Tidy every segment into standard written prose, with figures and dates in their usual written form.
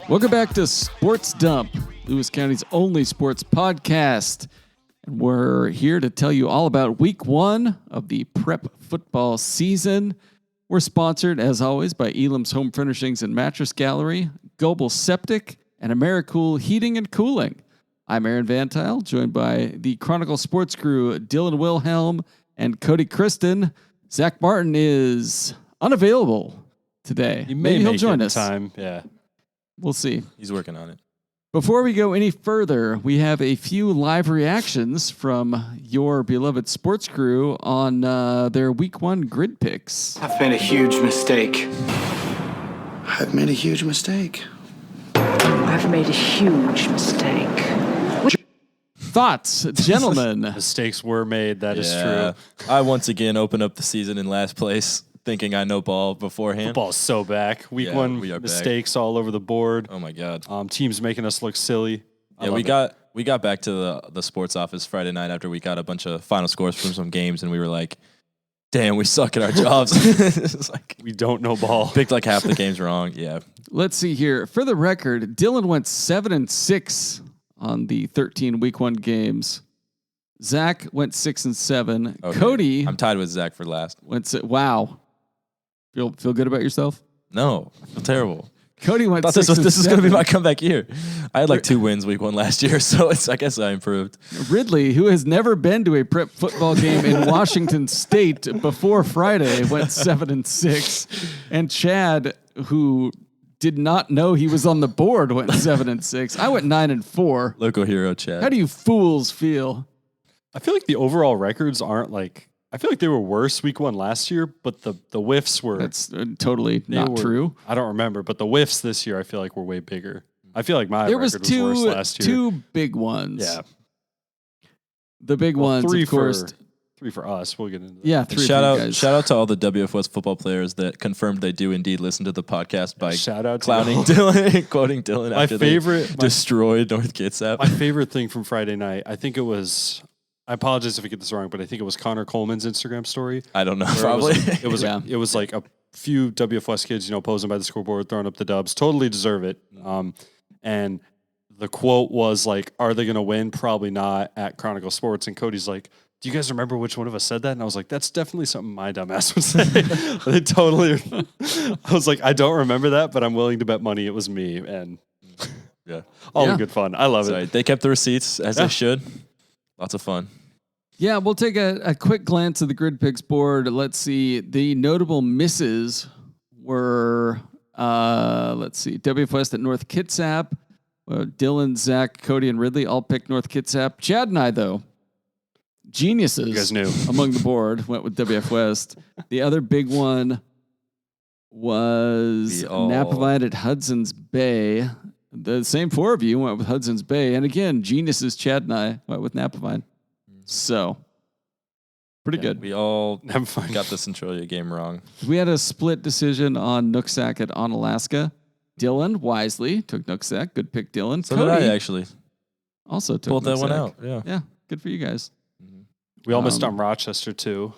Welcome back to Sports Dump, Lewis County's only sports podcast. And we're here to tell you all about week one of the prep football season. We're sponsored, as always, by Elam's Home Furnishings and Mattress Gallery, Goebel Septic, and Americool Heating and Cooling. I'm Aaron Van Tile, joined by the Chronicle sports crew, Dylan Wilhelm and Kody Kristen. Zach Martin is unavailable today. Maybe he'll join us. Yeah. We'll see. He's working on it. Before we go any further, we have a few live reactions from your beloved sports crew on their week one grid picks. I've made a huge mistake. I've made a huge mistake. I've made a huge mistake. Thoughts, gentlemen? Mistakes were made. That is true. I once again open up the season in last place, thinking I know ball beforehand. Football's so back. Week one mistakes all over the board. Oh my god. Teams making us look silly. Yeah, we got back to the sports office Friday night after we got a bunch of final scores from some games, and we were like, "Damn, we suck at our jobs." It's like we don't know ball. Picked like half the games wrong. Yeah. Let's see here. For the record, Dylan went 7-6 on the 13 week one games. Zach went 6-7. Okay. Kody, I'm tied with Zach for last. Wow. Feel good about yourself? No, I feel terrible. Cody went. I thought this is going to be my comeback year. I had like 2 wins week one last year, so I guess I improved. Ridley, who has never been to a prep football game in Washington State before Friday, went 7-6, and Chad, who did not know he was on the board, went 7-6. I went 9-4. Local hero, Chad. How do you fools feel? I feel like the overall records aren't like. I feel like they were worse week one last year, but the whiffs were. That's totally not true. I don't remember, but the whiffs this year I feel like were way bigger. I feel like my there record was worse last year. Two big ones. Yeah. The big ones, of course. 3 for us. We'll get into that. Yeah, 3 shout for you guys. Shout out to all the WFS football players that confirmed they do indeed listen to the podcast by shout out to clowning Dylan, quoting Dylan after they destroyed North Kitsap. My favorite thing from Friday night, I think it was. I apologize if I get this wrong, but I think it was Connor Coleman's Instagram story. I don't know, probably. It was like a few WFS kids, posing by the scoreboard, throwing up the dubs. Totally deserve it. And the quote was like, "Are they going to win? Probably not." At Chronicle Sports, and Cody's like, "Do you guys remember which one of us said that?" And I was like, "That's definitely something my dumbass would say." They totally. I was like, "I don't remember that, but I'm willing to bet money it was me." And all in good fun. I love it. They kept the receipts as they should. Lots of fun. Yeah, we'll take a quick glance at the Grid Picks board. Let's see. The notable misses were, WF West at North Kitsap. Dylan, Zach, Kody, and Ridley all picked North Kitsap. Chad and I, though, geniuses you guys knew. among the board, went with WF West. The other big one was Napavine at Hudson's Bay. The same 4 of you went with Hudson's Bay. And again, geniuses, Chad and I went with Napavine. So, pretty good. We all got the Centralia game wrong. We had a split decision on Nooksack at Onalaska. Dylan wisely took Nooksack. Good pick, Dylan. So Kody did I actually. Also took pulled Nooksack. that one out. Yeah, good for you guys. We all missed on Rochester, too.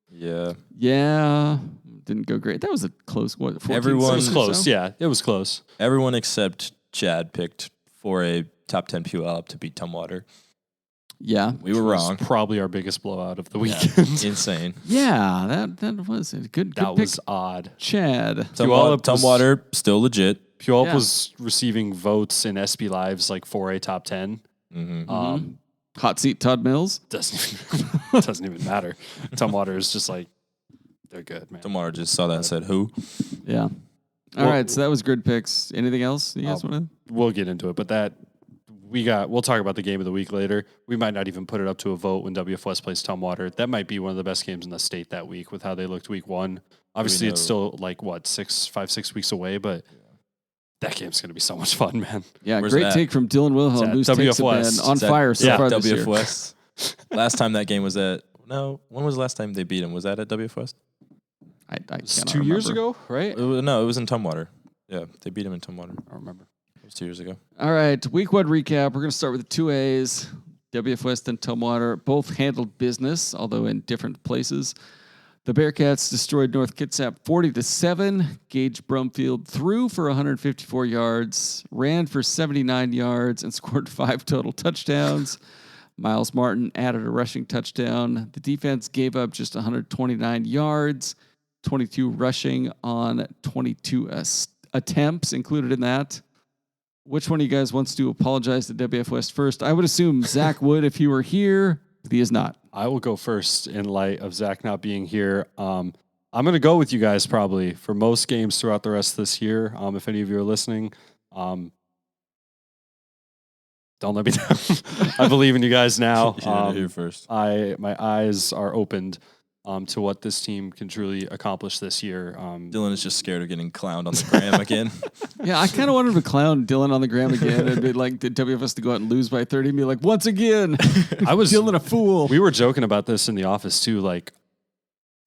Yeah. Yeah, didn't go great. That was a close, 14 Everyone- It was close. So? Yeah, it was close. Everyone except Chad picked for a top 10 Puyallup to beat Tumwater. Yeah. We were wrong. Probably our biggest blowout of the weekend. Insane. Yeah, that was a good That pick, was odd. Chad. Tumwater, still legit. Puyallup was receiving votes in SB Lives like for a top 10. Mm-hmm. Hot seat Todd Mills. Doesn't even matter. Tumwater is just like, they're good, man. Tumwater just saw that and said, who? Yeah. All right, so that was grid picks. Anything else you guys want to? We'll get into it, but we'll talk about the game of the week later. We might not even put it up to a vote when WF West plays Tumwater. That might be one of the best games in the state that week with how they looked week one. Obviously, it's still like, 5-6 weeks away, but that game's going to be so much fun, man. Yeah, Where's great that? take from Dylan Wilhelm, who's takes have been on fire so far this year. WF West. Last time that game was when was the last time they beat him? Was that at WF West? I It's 2 years ago, right? No, it was in Tumwater. Yeah, they beat him in Tumwater. I don't remember. It was 2 years ago. All right, week one recap. We're going to start with the 2As. WF West and Tumwater both handled business, although in different places. The Bearcats destroyed North Kitsap 40-7. Gage Brumfield threw for 154 yards, ran for 79 yards, and scored 5 total touchdowns. Miles Martin added a rushing touchdown. The defense gave up just 129 yards, 22 rushing on 22 attempts included in that. Which one of you guys wants to apologize to WF West first? I would assume Zach would if he were here, but he is not. I will go first in light of Zach not being here. I'm going to go with you guys probably for most games throughout the rest of this year. If any of you are listening, don't let me down. I believe in you guys now. Here first. My eyes are opened to what this team can truly accomplish this year. Dylan is just scared of getting clowned on the gram again. Yeah, I kind of wanted to clown Dylan on the gram again and be like, did WFS to go out and lose by 30 and be like, once again, I was Dylan a fool. We were joking about this in the office too. Like,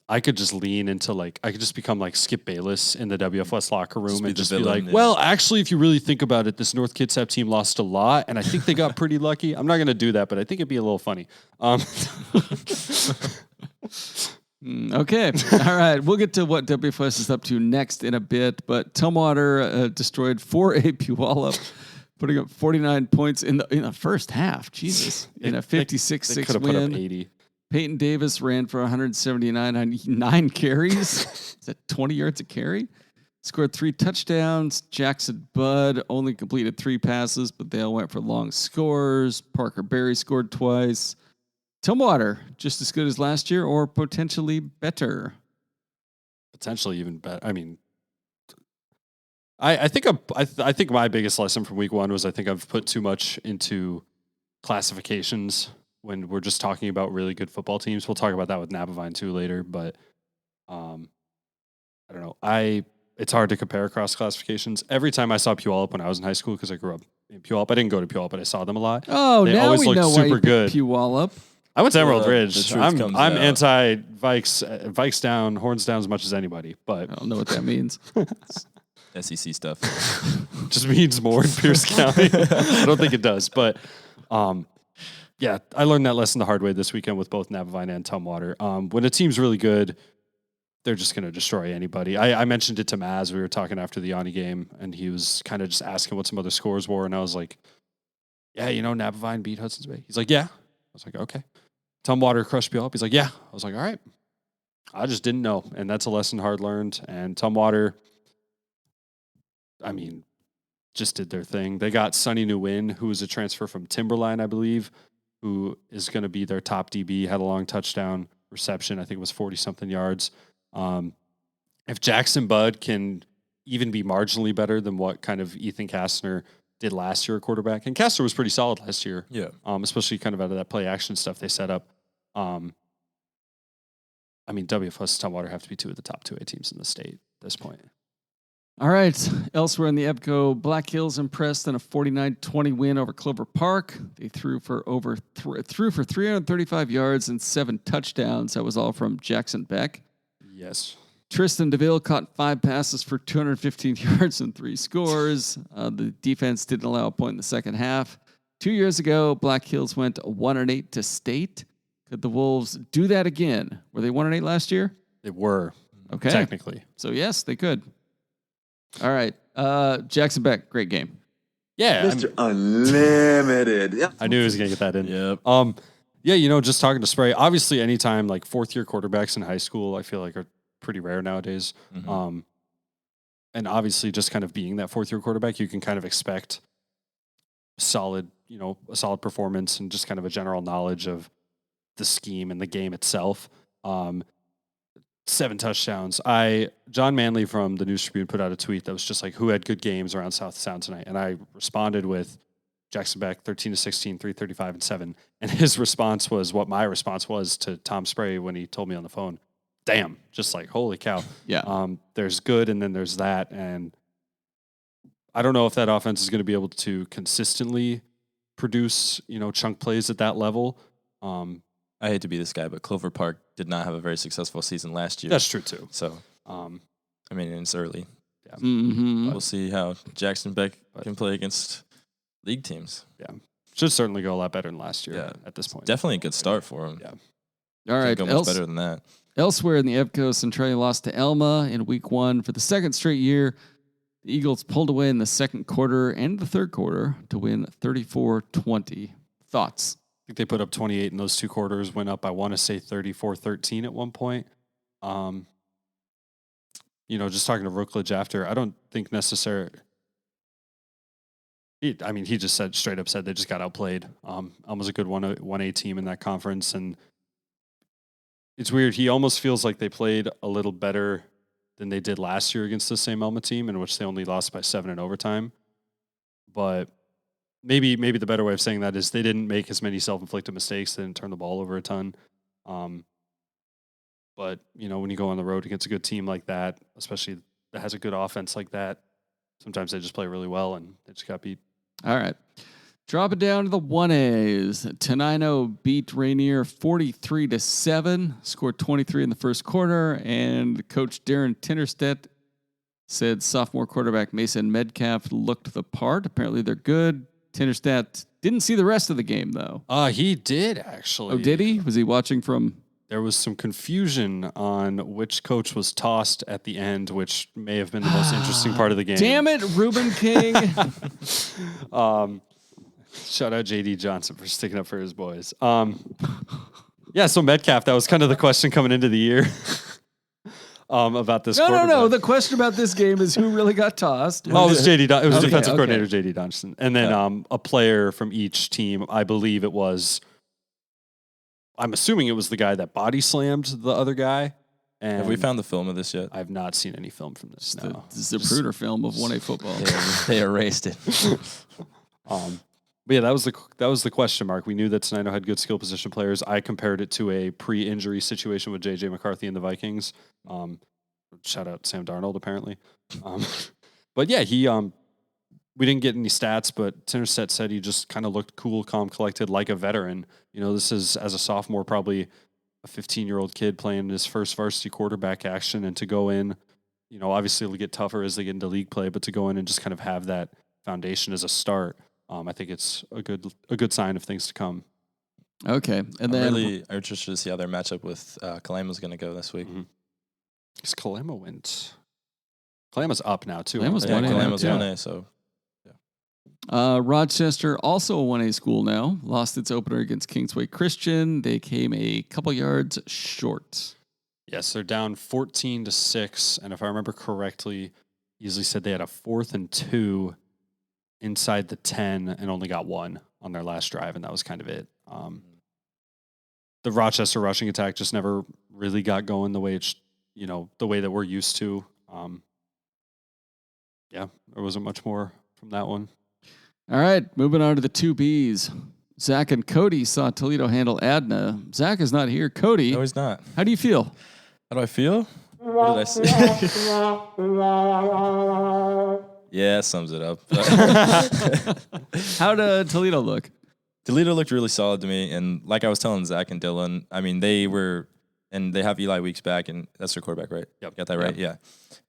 I could just lean into I could just become like Skip Bayless in the WFS locker room and just be like, well, actually, if you really think about it, this North Kitsap team lost a lot, and I think they got pretty lucky. I'm not going to do that, but I think it'd be a little funny. Okay. All right. We'll get to what WFS is up to next in a bit, but Tumwater destroyed 4A Puyallup, putting up 49 points in the first half. Jesus. In a 56-6 They could have win. put up 80. Peyton Davis ran for 179 on 9 carries. Is that 20 yards a carry? Scored 3 touchdowns. Jackson Budd only completed 3 passes, but they all went for long scores. Parker Berry scored twice. Tumwater, just as good as last year or potentially better? Potentially even better. I mean, I think my biggest lesson from week 1 was I think I've put too much into classifications when we're just talking about really good football teams. We'll talk about that with Nabavine too later, but I don't know. It's hard to compare across classifications. Every time I saw Puyallup when I was in high school, because I grew up in Puyallup, I didn't go to Puyallup, but I saw them a lot. Oh, they now always we looked know super why you good. Puyallup. I went to Emerald The Ridge. truth I'm comes out. anti-Vikes, Vikes down, horns down as much as anybody, but I don't know what that means. SEC stuff. just means more in Pierce County. I don't think it does, but yeah, I learned that lesson the hard way this weekend with both Nabavine and Tumwater. When a team's really good, they're just going to destroy anybody. I mentioned it to Maz. We were talking after the Yanni game, and he was kind of just asking what some other scores were, and I was like, yeah, Nabavine beat Hudson's Bay. He's like, yeah. I was like, okay. Tumwater crushed Puyallup. He's like, yeah. I was like, all right. I just didn't know, and that's a lesson hard learned. And Tumwater, I mean, just did their thing. They got Sonny Nguyen, who was a transfer from Timberline, I believe, who is going to be their top DB, had a long touchdown reception. I think it was 40-something yards. If Jackson Budd can even be marginally better than what kind of Ethan Kastner did last year at quarterback, and Kastner was pretty solid last year, Yeah. Especially kind of out of that play action stuff they set up. I mean, WFS and Tumwater have to be 2 of the top 2A teams in the state at this point. All right. Elsewhere in the EBCO, Black Hills impressed in a 49-20 win over Clover Park. They threw for 335 yards and 7 touchdowns. That was all from Jackson Beck. Yes. Tristan DeVille caught 5 passes for 215 yards and 3 scores. The defense didn't allow a point in the second half. 2 years ago, Black Hills went 1-8 to state. Could the Wolves do that again? Were they 1-8 last year? They were, Okay. technically. So, yes, they could. All right. Jackson Beck, great game. Yeah. Mr. Unlimited. Yeah. I knew he was going to get that in. Yep. Yeah, just talking to Spray, obviously anytime like 4th-year quarterbacks in high school, I feel like are pretty rare nowadays. Mm-hmm. And obviously just kind of being that 4th-year quarterback, you can kind of expect a solid performance and just kind of a general knowledge of the scheme and the game itself. 7 touchdowns. John Manley from the News Tribune put out a tweet that was just like, who had good games around South Sound tonight? And I responded with Jackson Beck, 13-16, 335 and 7. And his response was what my response was to Tom Spray when he told me on the phone. Damn, just like, holy cow. Yeah. There's good and then there's that. And I don't know if that offense is going to be able to consistently produce, chunk plays at that level. I hate to be this guy, but Clover Park did not have a very successful season last year. That's true too. So, I mean, it's early. Yeah. Mm-hmm. We'll see how Jackson Beck can play against league teams. Yeah. Should certainly go a lot better than last year Yeah. at this point. Definitely a good start for him. Yeah. All right. Can't go much better than that. Elsewhere in the EVCO, Centralia lost to Elma in week 1 for the second straight year. The Eagles pulled away in the second quarter and the third quarter to win 34-20. Thoughts? I think they put up 28 in those 2 quarters, went up, I want to say 34-13 at one point. Just talking to Rookledge after, I don't think necessarily. He just straight up said they just got outplayed. Almost a good 1A team in that conference, and it's weird. He almost feels like they played a little better than they did last year against the same Elma team, in which they only lost by 7 in overtime. But maybe the better way of saying that is they didn't make as many self-inflicted mistakes. They didn't turn the ball over a ton. But when you go on the road against a good team like that, especially that has a good offense like that, sometimes they just play really well, and they just got beat. All right. Drop it down to the 1As. Tenino beat Rainier 43-7, scored 23 in the first quarter, and Coach Darren Tinnerstedt said sophomore quarterback Mason Medcalf looked the part. Apparently they're good. Tinnerstedt didn't see the rest of the game, though. He did, actually. Oh, did he? Was he watching from... There was some confusion on which coach was tossed at the end, which may have been the most interesting part of the game. Damn it, Reuben King. Shout out JD Johnson for sticking up for his boys. So Metcalf, that was kind of the question coming into the year about this quarterback. No. The question about this game is who really got tossed. It was JD. It was Okay, defensive okay. coordinator JD Johnson, and then a player from each team. I believe it was. I'm assuming it was the guy that body slammed the other guy. And Have we found the film of this yet? I've not seen any film from this. No. This is the Zapruder film of 1A football. They erased it. But yeah, that was the question mark. We knew that Tenino had good skill position players. I compared it to a pre-injury situation with J.J. McCarthy and the Vikings. Shout out Sam Darnold, apparently. But yeah, we didn't get any stats, but Tinnerstedt said he just kind of looked cool, calm, collected, like a veteran. This is, as a sophomore, probably a 15-year-old kid playing his first varsity quarterback action, and to go in, obviously it'll get tougher as they get into league play, but to go in and just kind of have that foundation as a start, I think it's a good sign of things to come. Okay. And I'm then really interested to see how their matchup with Kalama's going to go this week. Because Kalama went. Kalama's up now, too. Kalama's Yeah, 1A Kalama's now, 1A, so Rochester, also a 1A school now, lost its opener against Kingsway Christian. They came a couple yards short. Yes, they're down 14-6, and if I remember correctly, Easley said they had a 4th and 2 inside the 10 and only got 1 on their last drive, and that was kind of it. The Rochester rushing attack just never really got going the way the way that we're used to. There wasn't much more from that one. All right, moving on to the 2Bs. Zach and Kody saw Toledo handle Adna. Zach is not here. Kody, no, he's not. how do you feel? How do I feel? What did I say? Yeah, sums it up. How did Toledo look? Toledo looked really solid to me, and like I was telling Zach and Dylan, they have Eli Weeks back, and that's their quarterback, right? Yep. Got that right? Yeah.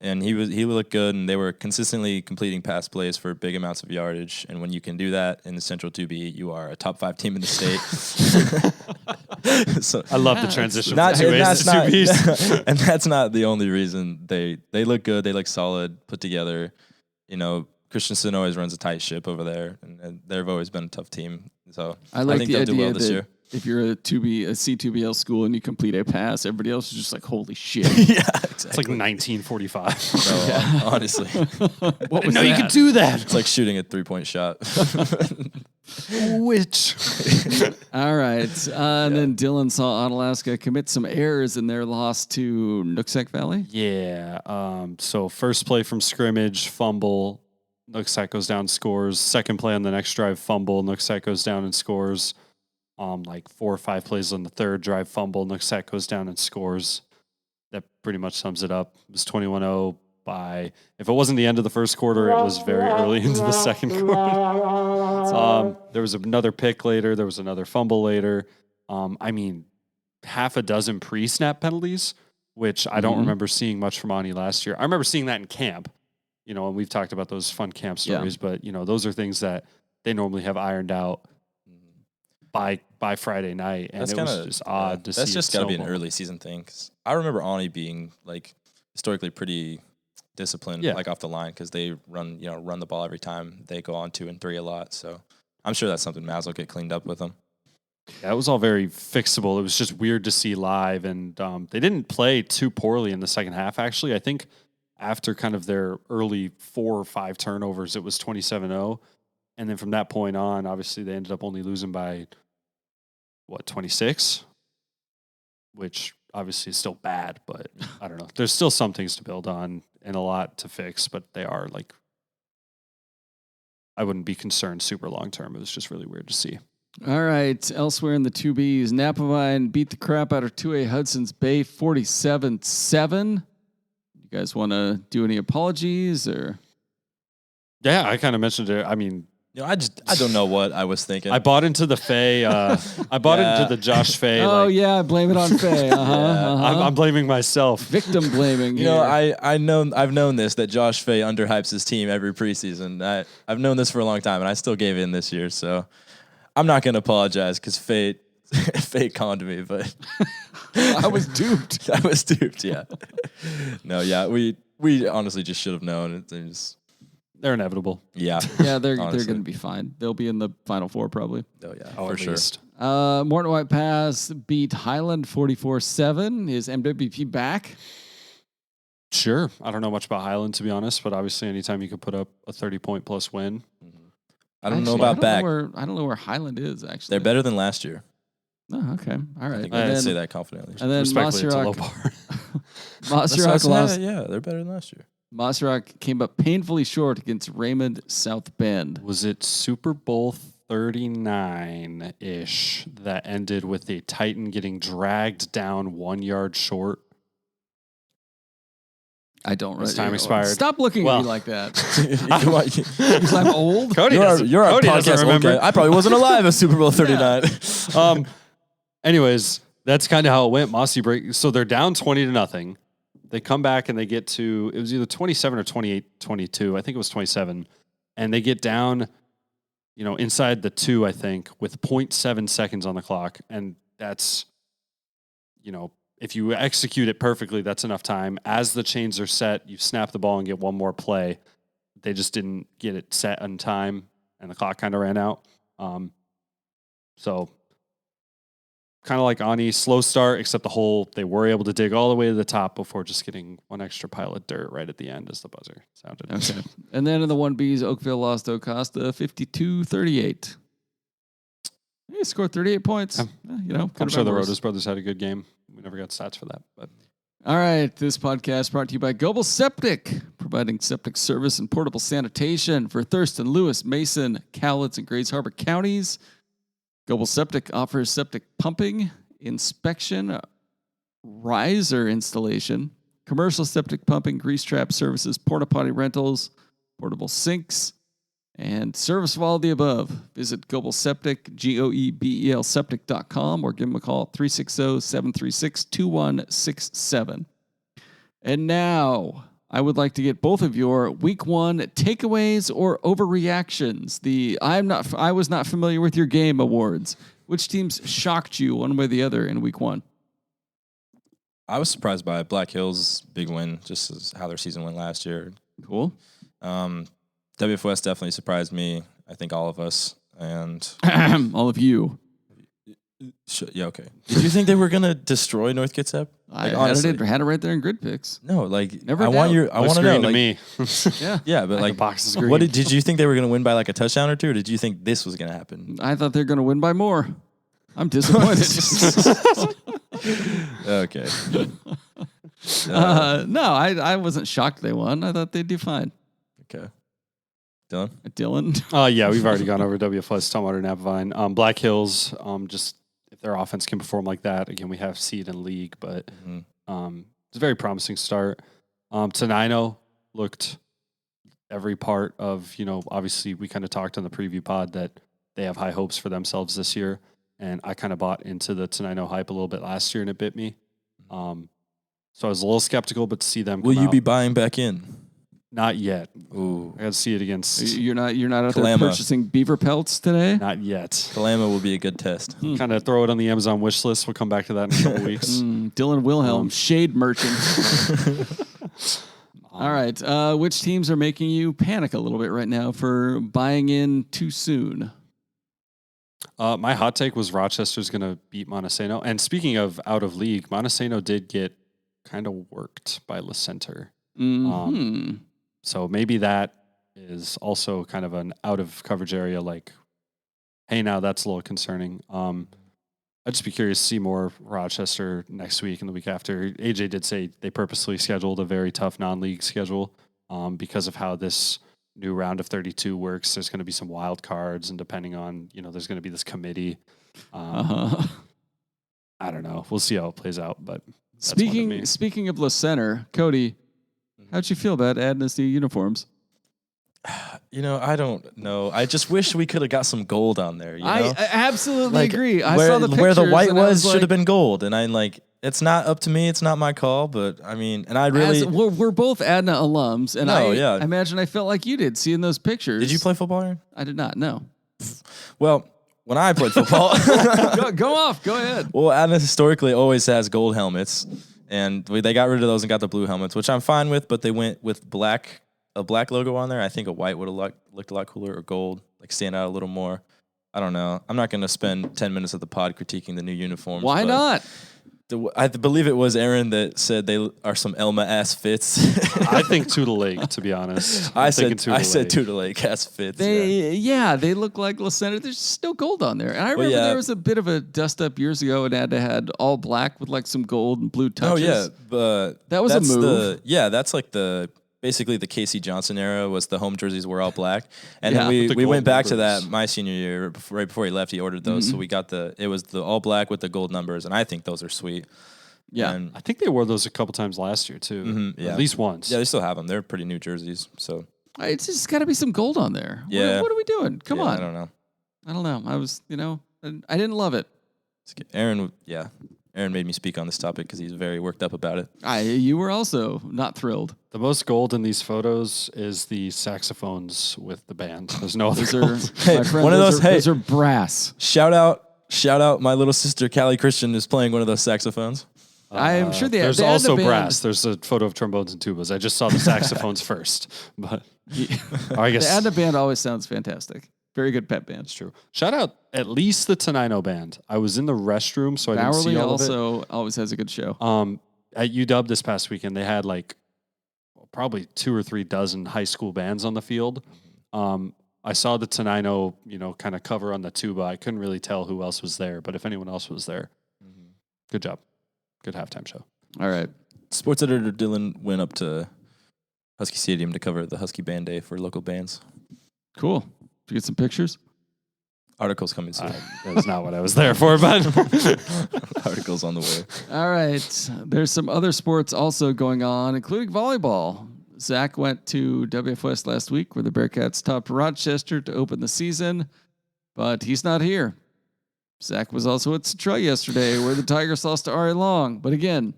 And he looked good, and they were consistently completing pass plays for big amounts of yardage. And when you can do that in the Central 2B, you are a top 5 team in the state. So I love the transition not, from 2As to 2Bs. and that's not the only reason. They look good. They look solid, put together. Christensen always runs a tight ship over there, and they've always been a tough team. So I like think the they'll do idea well this that year. if you're a C2BL school and you complete a pass, everybody else is just like, holy shit. Yeah, It's like 1945. No, honestly, What was No, you that? can do that. it's like shooting a 3-point shot. Which? All right. And then Dylan saw Onalaska commit some errors in their loss to Nooksack Valley. Yeah. So first play from scrimmage, fumble. Nooksack goes down, scores. Second play on the next drive, fumble. Nooksack goes down and scores. Like 4 or 5 plays on the third drive, fumble. Nooksack goes down and scores. That pretty much sums it up. It was 21-0 by, if it wasn't the end of the first quarter, it was very early into the second quarter. There was another pick later. There was another fumble later. Half a dozen pre-snap penalties, which I don't remember seeing much from Ani last year. I remember seeing that in camp, and we've talked about those fun camp stories, but, those are things that they normally have ironed out. by Friday night, and That's it was just odd to see. That's just got to be an snowball. early season thing. 'Cause I remember Ani being like historically pretty disciplined, Yeah. like off the line, because they run the ball every time. They go on 2 and 3 a lot. So I'm sure that's something Maz will get cleaned up with them. Yeah, it was all very fixable. It was just weird to see live, and they didn't play too poorly in the second half. Actually, I think after kind of their early 4 or 5 turnovers, it was 27-0. And then from that point on, obviously they ended up only losing by, 26? Which obviously is still bad, but I don't know. There's still some things to build on and a lot to fix, but they are like, I wouldn't be concerned super long term. It was just really weird to see. All right. Elsewhere in the 2Bs, Napavine beat the crap out of 2A Hudson's Bay 47-7. You guys want to do any apologies or? Yeah, I kind of mentioned it. I mean, I don't know what I was thinking. I bought into the Faye. I bought into the Josh Faye. Oh, yeah. Blame it on Faye. I'm blaming myself. Victim blaming. You know, I've known this, that Josh Faye underhypes his team every preseason. I've known this for a long time, and I still gave in this year. So I'm not going to apologize because Faye conned me, but I was duped. I was duped. Yeah. No. Yeah. We honestly just should have known. They're inevitable. Yeah. Yeah, they're going to be fine. They'll be in the Final Four probably. Oh yeah, Oh, for at sure. least. Morton White Pass beat Highland 44-7. Is MWP back? Sure. I don't know much about Highland, to be honest, but obviously anytime you could put up a 30-point plus win. I don't know Actually, about back. I don't know where Highland is actually. They're better than last year. Oh, okay. All right. I think And I can then- say that confidently. And then Respectfully, it's a low Mossyrock bar. Mossyrock lost. Yeah, they're better than last year. Mossyrock came up painfully short against Raymond South Bend. Was it Super Bowl 39-ish that ended with a Titan getting dragged down 1 yard short? I don't His really. time expired. Stop looking at Well. me like that. Come on, Because I'm old. Cody doesn't, you're our Cody doesn't podcast old remember. guy. I probably wasn't alive at Super Bowl 39. Anyways, that's kind of how it went. Mossy break. So they're down 20-0. They come back and they get to, it was either 27 or 28-22. I think it was 27. And they get down, inside the 2, I think, with 0.7 seconds on the clock. And that's, if you execute it perfectly, that's enough time. As the chains are set, you snap the ball and get one more play. They just didn't get it set on time, and the clock kind of ran out. So kind of like Ani, slow start, except they were able to dig all the way to the top before just getting one extra pile of dirt right at the end as the buzzer sounded. Okay. And then in the 1Bs, Oakville lost to Acosta 52-38. He scored 38 points. I'm could've sure been the worse. Rodas brothers had a good game. We never got stats for that, but All right, this podcast brought to you by Goebel Septic, providing septic service and portable sanitation for Thurston, Lewis, Mason, Cowlitz, and Grays Harbor counties. Goebel Septic offers septic pumping, inspection, riser installation, commercial septic pumping, grease trap services, porta potty rentals, portable sinks, and service of all of the above. Visit Goebel Septic, Goebel Septic.com, or give them a call at 360-736-2167. And now, I would like to get both of your week 1 takeaways or overreactions. I was not familiar with your game awards. Which teams shocked you one way or the other in week 1? I was surprised by Black Hills' big win, just as how their season went last year. Cool. WFOS definitely surprised me. I think all of us. And All of you. yeah, okay. Did you think they were gonna destroy North Kitsap? I honestly, had it right there in grid picks. no. Like, Never I want doubt. I want to green know. to Like, me. Yeah. yeah, but like, the box is green. what did you think they were gonna win by like a touchdown or two, or did you think this was gonna happen? I thought they were going to win by more. I'm disappointed. Okay. No, I wasn't shocked they won. I thought they'd do fine. Okay. Dylan. Dylan. Yeah, we've already gone over WFS, Tumwater, Napavine. Black Hills, just if their offense can perform like that, again, we have seed in league, but it's a very promising start. Tenino looked every part of, obviously we kind of talked on the preview pod that they have high hopes for themselves this year. And I kind of bought into the Tenino hype a little bit last year and it bit me. So I was a little skeptical, but to see them Will come you out- be buying back in? Not yet. Ooh. I got to see it against. You're not out there Kalama. purchasing beaver pelts today? Not yet. Kalama will be a good test. Kind of throw it on the Amazon wish list. We'll come back to that in a couple weeks. Dylan Wilhelm, shade merchant. All right. Which teams are making you panic a little bit right now for buying in too soon? My hot take was Rochester's going to beat Montesano. And speaking of out of league, Montesano did get kind of worked by Le Center. So maybe that is also kind of an out of coverage area. Like, hey, now that's a little concerning. I'd just be curious to see more Rochester next week and the week after. AJ did say they purposely scheduled a very tough non-league schedule because of how this new round of 32 works. There's going to be some wild cards, and depending on, there's going to be this committee. I don't know. We'll see how it plays out. But speaking of Le Center, Kody, how'd you feel about Adna's new uniforms? I don't know. I just wish we could have got some gold on there. I absolutely agree. I where, saw the pictures where the white and I was should like, have been gold, and I'm like, it's not up to me. It's not my call. But I mean, and I really we're both Adna alums, and I imagine I felt like you did seeing those pictures. Did you play football, Aaron? I did not. No. Well, when I played football, go off. Go ahead. Well, Adna historically always has gold helmets, and they got rid of those and got the blue helmets, which I'm fine with. But they went with a black logo on there. I think a white would have looked a lot cooler, or gold, like stand out a little more. I don't know. I'm not going to spend 10 minutes of the pod critiquing the new uniforms. Why not? I believe it was Aaron that said they are some Elma-ass fits. I think Tudor Lake, to be honest. I said Tudor Lake-ass fits. They look like Le Center. There's still gold on there. And I remember there was a bit of a dust-up years ago, and Adna had all black with like some gold and blue touches. Oh, yeah. But that was a move. That's like basically the Casey Johnson era was the home jerseys were all black. And then we went back to that my senior year. Right before he left, he ordered those. So we got it was the all black with the gold numbers. And I think those are sweet. Yeah. And I think they wore those a couple times last year too. At least once. Yeah, they still have them. They're pretty new jerseys. So it's just got to be some gold on there. Yeah. What are we doing? Come on. I don't know. I was, I didn't love it. Aaron made me speak on this topic because he's very worked up about it. You were also not thrilled. The most gold in these photos is the saxophones with the band. There's no other Those gold. my friend, those are brass. Shout out! My little sister Callie Christian is playing one of those saxophones. I am sure there's also brass. There's a photo of trombones and tubas. I just saw the saxophones first, but I guess the Adna band always sounds fantastic. Very good pep band. It's true. Shout out at least the Tenino band. I was in the restroom, so I didn't see all of it. also always has a good show. At UW this past weekend, they had like probably 2 or 3 dozen high school bands on the field. I saw the Tenino, kind of cover on the tuba. I couldn't really tell who else was there, but if anyone else was there, good job. Good halftime show. All right. Sports editor Dylan went up to Husky Stadium to cover the Husky Band Day for local bands. Cool. Did you get some pictures? Articles coming soon. That's not what I was there for, but articles on the way. All right. There's some other sports also going on, including volleyball. Zach went to WFS last week where the Bearcats topped Rochester to open the season, but he's not here. Zach was also at Central yesterday where the Tigers lost to Ari Long, but again,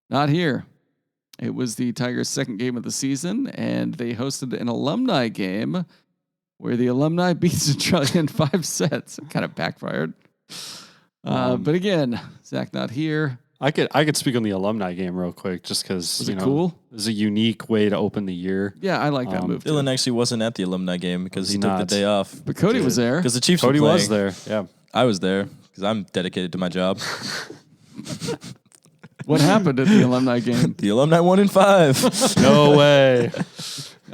not here. It was the Tigers' second game of the season, and they hosted an alumni game where the alumni beat Centralia in 5 sets. It kind of backfired. But again, Zach not here. I could speak on the alumni game real quick just because Was it cool? It was a unique way to open the year. Yeah, I like that move. Dylan actually wasn't at the alumni game because he took the day off. But Kody was there. Because the Chiefs Kody were playing. was there. Yeah, I was there because I'm dedicated to my job. What happened at the alumni game? The alumni won in 5. no way.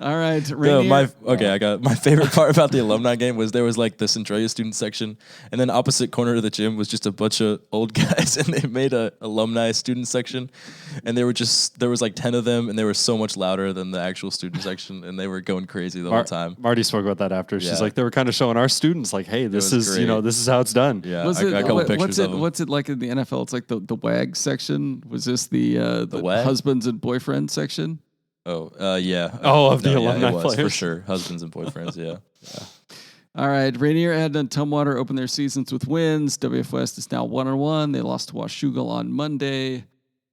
All right, No, I got my favorite part about the alumni game was there was like the Centralia student section, and then opposite corner of the gym was just a bunch of old guys, and they made a alumni student section, and there was like 10 of them, and they were so much louder than the actual student section, and they were going crazy the whole time. Marty spoke about that after. She's like, they were kind of showing our students like, hey, this is great. This is how it's done. Yeah, I got a couple pictures of them. What's it like in the NFL? It's like the WAG section. Was this the husbands and boyfriends section? Oh, yeah. Of the alumni players. For sure. Husbands and boyfriends, yeah. All right. Rainier, Adna, and Tumwater open their seasons with wins. WF West is now 1-1. They lost to Washougal on Monday.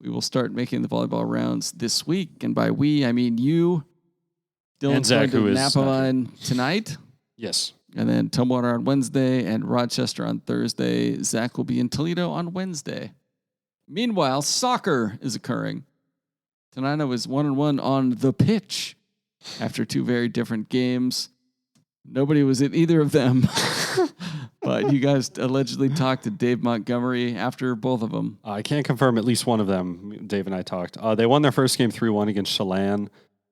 We will start making the volleyball rounds this week. And by we, I mean you. Dylan's Zach, going who to is Napavine tonight. Yes. And then Tumwater on Wednesday and Rochester on Thursday. Zach will be in Toledo on Wednesday. Meanwhile, soccer is occurring. Tenino was 1-1 on the pitch after two very different games. Nobody was at either of them. But you guys allegedly talked to Dave Montgomery after both of them. I can't confirm at least one of them. Dave and I talked. They won their first game 3-1 against Chelan.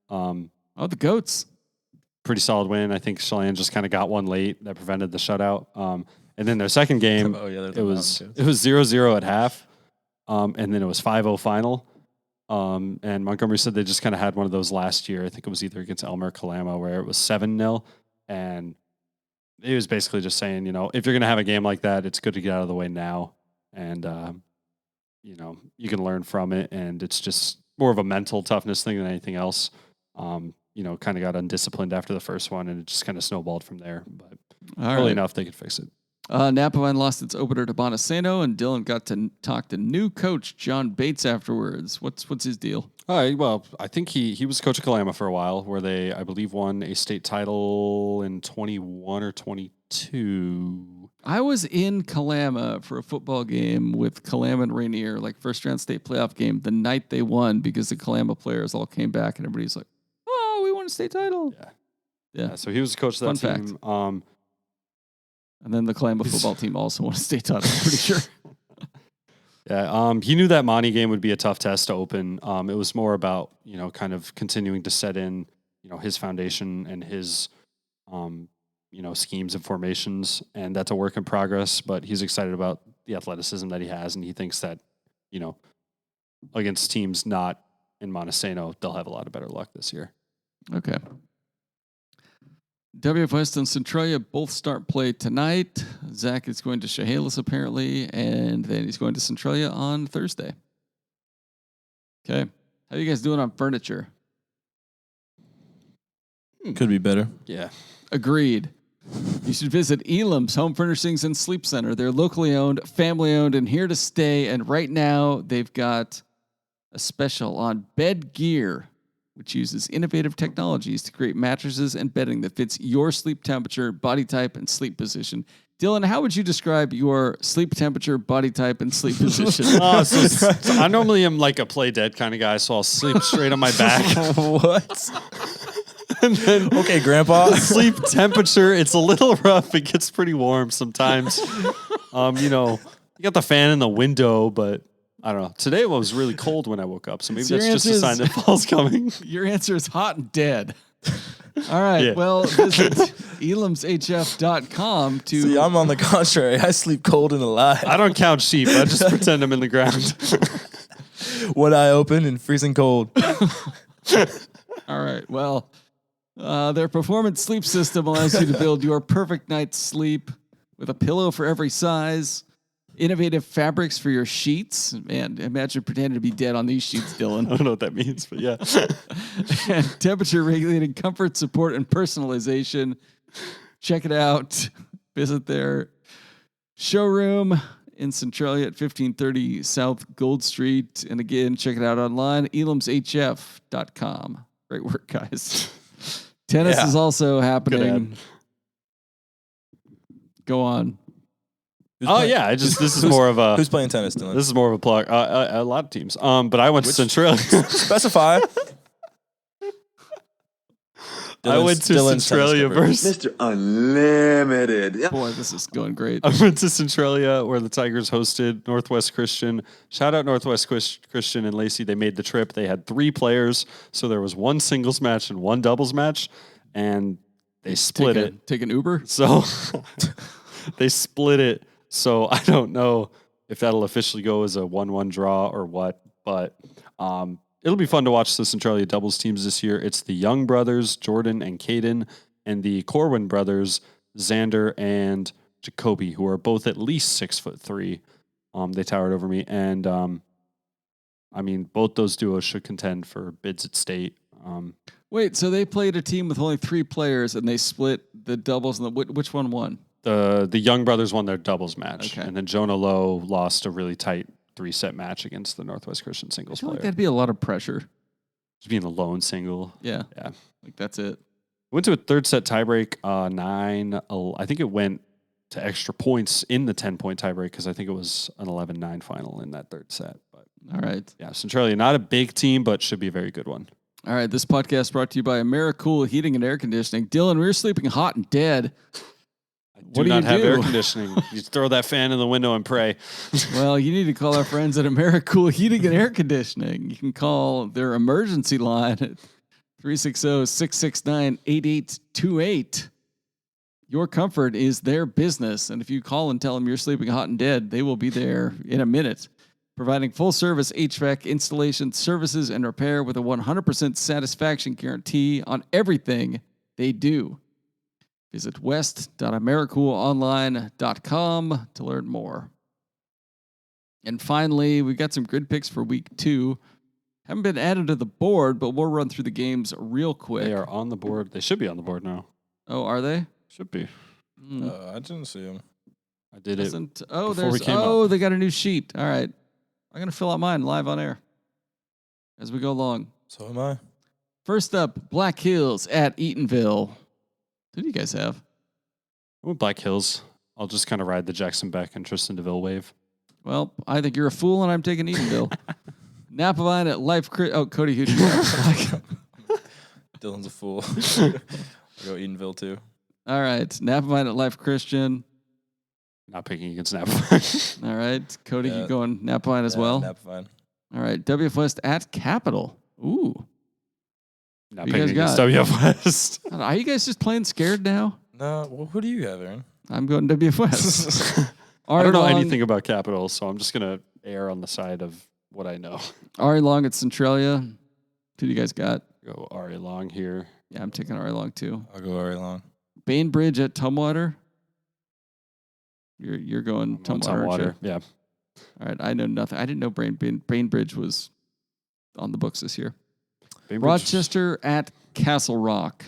The Goats. Pretty solid win. I think Chelan just kind of got one late that prevented the shutout. And then their second game, it was 0-0 at half. And then it was 5-0 final. And Montgomery said they just kind of had one of those last year. I think it was either against Elmer or Kalama where it was 7-0. And he was basically just saying, if you're going to have a game like that, it's good to get out of the way now. And, you can learn from it. And it's just more of a mental toughness thing than anything else. Kind of got undisciplined after the first one, and it just kind of snowballed from there. But early enough, they could fix it. Napavine lost its opener to Bonaceno, and Dylan got to talk to new coach John Bates afterwards. What's his deal? All right. Well, I think he was coach of Kalama for a while, where they, I believe, won a state title in 21 or 22. I was in Kalama for a football game with Kalama and Rainier, like first round state playoff game, the night they won because the Kalama players all came back and everybody's like, "Oh, we won a state title." Yeah. So he was the coach of that Fun team. fact. And then the Kalama football team also won a state title, I'm pretty sure. Yeah, he knew that Monty game would be a tough test to open. It was more about, kind of continuing to set in, his foundation and his, schemes and formations. And that's a work in progress, but he's excited about the athleticism that he has. And he thinks that, against teams not in Montesano, they'll have a lot of better luck this year. Okay. WF West and Centralia both start play tonight. Zach is going to Chehalis apparently, and then he's going to Centralia on Thursday. Okay. How are you guys doing on furniture? Could be better. Yeah. Agreed. You should visit Elam's Home Furnishings and Sleep Center. They're locally owned, family owned, and here to stay. And right now, they've got a special on bed gear, which uses innovative technologies to create mattresses and bedding that fits your sleep temperature, body type, and sleep position. Dylan, how would you describe your sleep temperature, body type, and sleep position? So I normally am like a play dead kind of guy, so I'll sleep straight on my back. What? And then Okay, Grandpa. sleep temperature, it's a little rough. It gets pretty warm sometimes. You got the fan in the window, but I don't know. Today it was really cold when I woke up, so maybe that's just a sign that fall's coming. Your answer is hot and dead. All right. Yeah. Well, visit elamshf.com to... See, I'm on the contrary. I sleep cold and alive. I don't count sheep. I just pretend I'm in the ground. One eye open and freezing cold. All right. Well, their performance sleep system allows you to build your perfect night's sleep with a pillow for every size, innovative fabrics for your sheets. Man, imagine pretending to be dead on these sheets, Dylan. I don't know what that means, but yeah. And temperature regulating comfort, support, and personalization. Check it out. Visit their showroom in Centralia at 1530 South Gold Street. And again, check it out online, elamshf.com. Great work, guys. Tennis is also happening. Go on. Yeah. This is more of a. Who's playing tennis, Dylan? This is more of a plug. A lot of teams. But I went to Centralia. Specify. I went to Centralia versus. Mr. Unlimited. Yeah. Boy, this is going great. I went to Centralia where the Tigers hosted Northwest Christian. Shout out Northwest Christian and Lacey. They made the trip. They had 3 players, so there was 1 singles match and 1 doubles match, and they split it. Take an Uber? So they split it. So I don't know if that'll officially go as a 1-1 draw or what, but it'll be fun to watch the Centralia doubles teams this year. It's the Young brothers, Jordan and Caden, and the Corwin brothers, Xander and Jacoby, who are both at least 6'3". They towered over me. And both those duos should contend for bids at state. Wait, so they played a team with only 3 players and they split the doubles and which one won? The Young brothers won their doubles match. Okay. And then Jonah Lowe lost a really tight 3-set match against the Northwest Christian singles I feel player. like that'd be a lot of pressure. Just being a lone single. Yeah. Yeah. Like that's it. Went to a third set tiebreak, 9. I think it went to extra points in the 10-point tiebreak because I think it was an 11-9 final in that third set. But All right. yeah, Centralia, not a big team, but should be a very good one. All right. This podcast brought to you by Americool Heating and Air Conditioning. Dylan, we were sleeping hot and dead. Do not have air conditioning. You throw that fan in the window and pray. Well, you need to call our friends at Americool Heating and Air Conditioning. You can call their emergency line at 360-669-8828. Your comfort is their business. And if you call and tell them you're sleeping hot and dead, they will be there in a minute. Providing full service HVAC installation, services, and repair with a 100% satisfaction guarantee on everything they do. Visit west.americoolonline.com to learn more. And finally, we got some grid picks for week 2. Haven't been added to the board, but we'll run through the games real quick. They are on the board. They should be on the board now. Oh, are they? Should be. I didn't see them. I did Doesn't, it. oh, before we there's. came Oh, up. they got a new sheet. All right, I'm gonna fill out mine live on air as we go along. So am I. First up, Black Hills at Eatonville. Who do you guys have? I went Black Hills. I'll just kind of ride the Jackson Beck and Tristan DeVille wave. Well, I think you're a fool, and I'm taking Eatonville. Napavine at Life. Oh, Cody, who do you have? Dylan's a fool. I'll go Edenville too. All right, Napavine at Life Christian. Not picking against Napavine. All right, Cody, Yeah. you going Napavine as well? Napavine. All right, WF West at Capital. Ooh, Not You picking guys against got? WF West. are you guys just playing scared now? No, well, who do you have, Aaron? I'm going WF West. I don't know Long, anything about Capitals, so I'm just going to err on the side of what I know. Ari Long at Centralia. Who do you guys got? Go Ari Long here. Yeah, I'm taking Ari Long too. I'll go very long. Bainbridge at Tumwater. You're going Tumwater. aren't you? Yeah. All right, I know nothing. I didn't know Bainbridge was on the books this year. Bainbridge. Rochester at Castle Rock.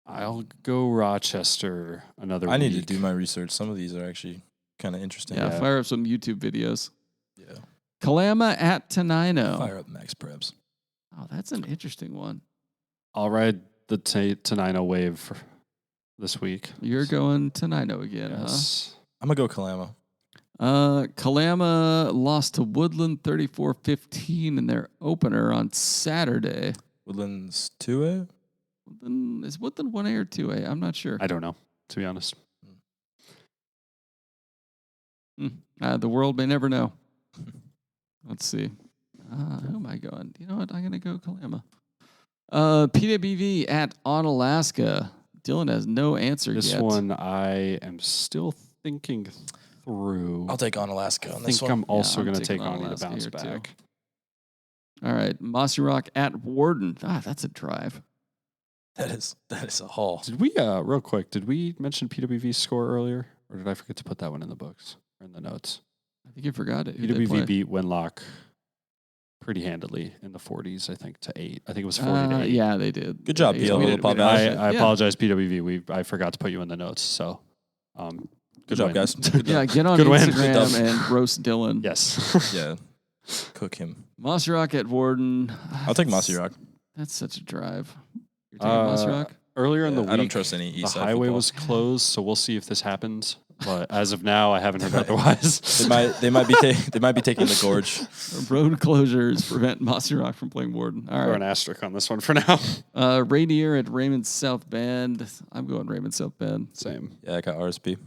I'll go Rochester another I need to week. do my research. Some of these are actually kind of interesting. Yeah, fire up some YouTube videos. Yeah. Kalama at Tenino. Fire up Max Preps. Oh, that's an interesting one. I'll ride the Tenino wave for this week. You're going Tenino again, Yes. I'm going to go Kalama. huh? Kalama lost to Woodland 34-15 in their opener on Saturday. Woodlands 2A? Is Woodland 1A or 2A? I'm not sure. I don't know, to be honest. The world may never know. Let's see. Who am I going? You know what? I'm going to go Kalama. PWV at Onalaska. Dylan has no answer This yet. one I am still thinking through. I'll take Onalaska I on think this one. I'm also I'm going to taking take Ani Onalaska to bounce here, too. back. All right. Mossy Rock at Warden. That's a drive. That is a haul. Did we, real quick, did we mention PWV's score earlier? Or did I forget to put that one in the books or in the notes? I think you forgot it. Who they play? PWV beat Wenlock pretty handily in the 40s, I think, to 8. I think it was 40 to 8. Yeah, they did. Good job, Yeah, PL. we Little did- Pop we did- Valley. yeah. I apologize, PWV. I forgot to put you in the notes. So, Good job, win. guys. Yeah, get on Good win. Instagram and roast Dylan. Yes. Yeah. Cook him. Mossy Rock at Warden. I'll take Mossy Rock. That's such a drive. You're taking Mossy Rock? Earlier in the week, I don't trust any the East Side highway football. was closed, so we'll see if this happens. But as of now, I haven't heard otherwise. They might be taking the gorge. Road closures prevent Mossy Rock from playing Warden. All Throw an right. asterisk on this one for now. Rainier at Raymond South Bend. I'm going Raymond South Bend. Same. Yeah, I got RSP.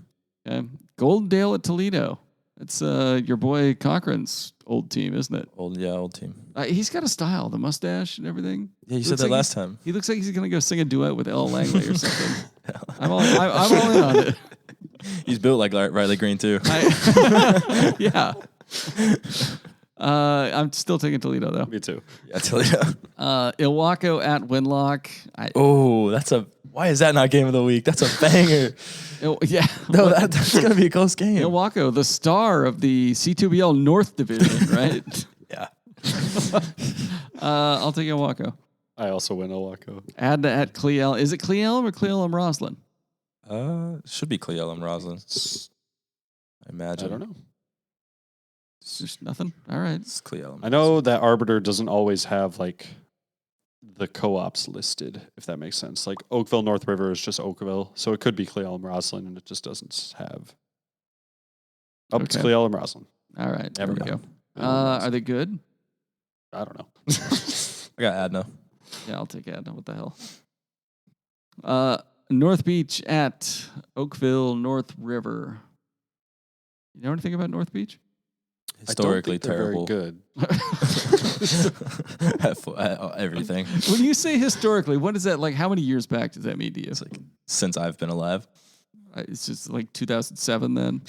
Okay. Goldendale at Toledo. It's your boy Cochran's old team, isn't it? Old team. He's got a style, the mustache and everything. Yeah, you said Looks that like last time. He looks like he's going to go sing a duet with Ella Langley or something. I'm all in on it. He's built like Riley Green too. Yeah. I'm still taking Toledo, though. Me too. I tell you. Ilwaco at Winlock. Oh, why is that not game of the week? That's a banger. Yeah. No, that's gonna be a close game. Ilwaco, the star of the C2BL North Division, right? Yeah. I'll take Ilwaco. I also win Owako. Adna at Cleelum. Is it Cleelum or Cleelum Roslyn? Should be Cleelum Roslyn. I imagine. I don't know. It's just nothing. All right. It's Cle Elum. I know that Arbiter doesn't always have like the co-ops listed, if that makes sense. Like Oakville North River is just Oakville, so it could be Cle Elum Roslyn, and it just doesn't have. Oh, it's Okay. Cle Elum Roslyn. All right. There Never we know. go. Are they good? I don't know. I got Adna. Yeah, I'll take Adna. What the hell? North Beach at Oakville North River. You know anything about North Beach? Historically I don't think terrible. they're very good. Everything. When you say historically, what is that like? How many years back does that mean to you? It's like since I've been alive. It's just like 2007 then.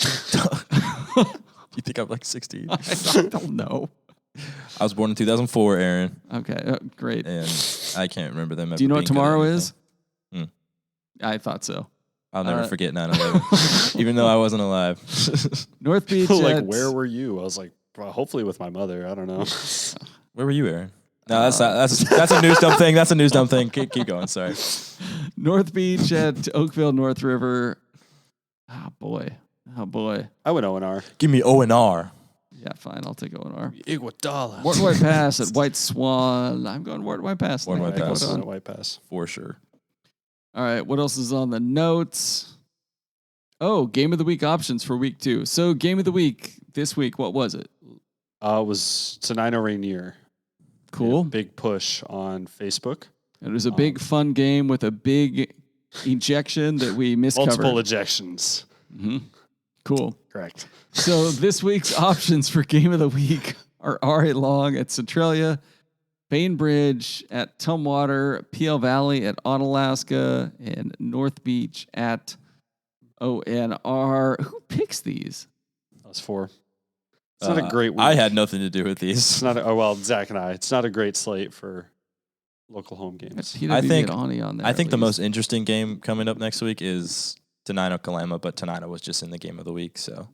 You think I'm like 16? I don't know. I was born in 2004, Aaron, Okay, great. and I can't remember them. Do you know what tomorrow is? Hmm. I thought so. I'll never forget 9/11, even though I wasn't alive. North Beach. Like, at- where were you? I was like, well, hopefully with my mother. I don't know. Where were you, Aaron? No, that's a news dump thing. That's a news dump thing. Keep going. Sorry. North Beach at Oakville North River. Oh boy. I went O&R. Give me O&R. Yeah, fine. I'll take O&R. Iguodala. Wart White Pass at White Swan. I'm going Wart White Pass. Wart White There, Pass. hold on. White Pass. For sure. All right. What else is on the notes? Oh, Game of the Week options for week 2. So Game of the Week this week, what was it? It was Tenino Rainier. Cool. Big push on Facebook. It was a big fun game with a big ejection that we miscovered. Multiple ejections. Cool. Correct. So this week's options for Game of the Week are R.A. Long at Centralia, Bainbridge at Tumwater, PL Valley at Onalaska, and North Beach at ONR. Who picks these? That was 4. It's not a great week. I had nothing to do with It's these. not. Zach and I. It's not a great slate for local home games. I think- on there. I think at the least. most interesting game coming up next week is Tenino Kalama, but Tenino was just in the game of the week, so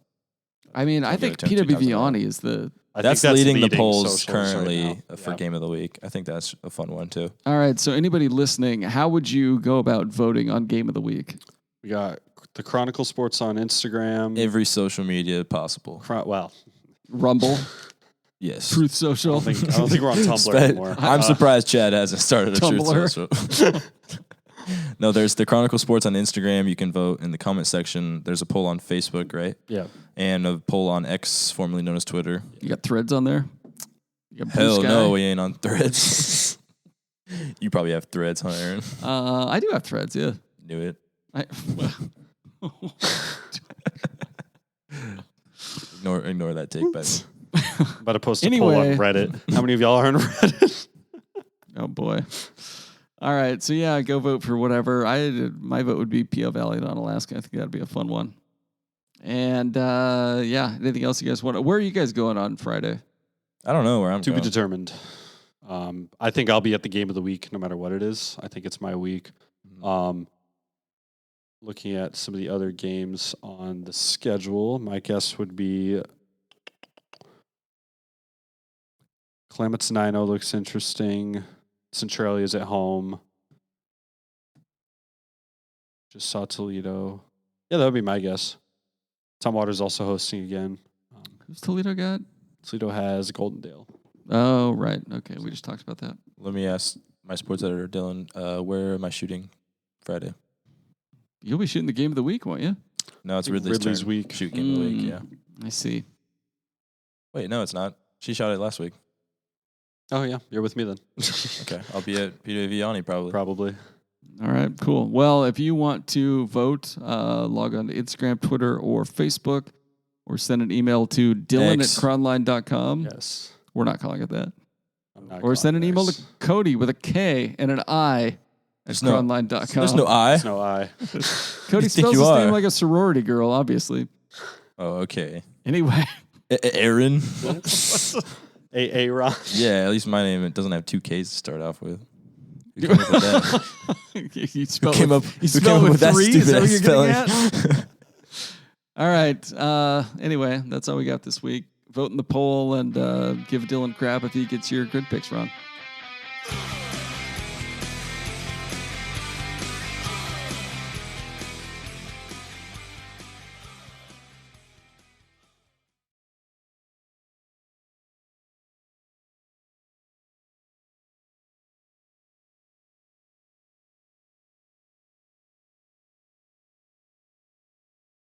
I mean, I Don't think give it to him 2 times in a row. PWV is the. I that's think leading the leading polls socials right currently now. for Yeah. game of the week. I think that's a fun one too. All right. So anybody listening, how would you go about voting on Game of the Week? We got the Chronicle Sports on Instagram. Every social media possible. Well, Rumble, Yes. Truth I Social. don't think we're on Tumblr anymore. I'm surprised Chad hasn't started a Tumblr. truth social. No, there's the Chronicle Sports on Instagram. You can vote in the comment section. There's a poll on Facebook, right? Yeah. And a poll on X, formerly known as Twitter. You got Threads on there. You got Blue Hell Sky? no, we ain't on Threads. You probably have Threads, huh, Aaron? I do have Threads. Yeah. Knew it. Ignore that take, but About to post a Anyway. poll on Reddit. How many of y'all are on Reddit? Oh boy. All right. So yeah, go vote for whatever. My vote would be PO Valley on Alaska. I think that'd be a fun one. And yeah, anything else you guys want? Where are you guys going on Friday? I don't know where I'm To be going. determined. I think I'll be at the game of the week no matter what it is. I think it's my week. Looking at some of the other games on the schedule, my guess would be Klamath Nino looks interesting. Centralia's at home. Just saw Toledo. Yeah, that would be my guess. Tumwater's also hosting again. Who's Toledo got? Toledo has Goldendale. Oh, right. Okay. We just talked about that. Let me ask my sports editor, Dylan, where am I shooting Friday? You'll be shooting the Game of the Week, won't you? No, it's think Ridley's Ridley's turn. week. Shoot game of the week, yeah. I see. Wait, no, it's not. She shot it last week. Oh, yeah. You're with me then. Okay, I'll be at PWV Yanni probably. Probably. All right, cool. Well, if you want to vote, log on to Instagram, Twitter, or Facebook, or send an email to dylan@cronline.com. Yes. We're not calling it that. I'm not Or send an email to X. Kody with a K and an I at There's no- cronline.com. There's no I. There's no I. Cody You think spells you his name are. like a sorority girl, obviously. Oh, okay. Anyway, Aaron. A Ron. Yeah, at least my name it doesn't have 2 Ks to start off with. Who came up with that? you spell came it, up- you who spell came it up with with that 3? Is that what you're stupid-ass getting at? All right. Anyway, that's all we got this week. Vote in the poll and give Dylan crap if he gets your grid picks wrong.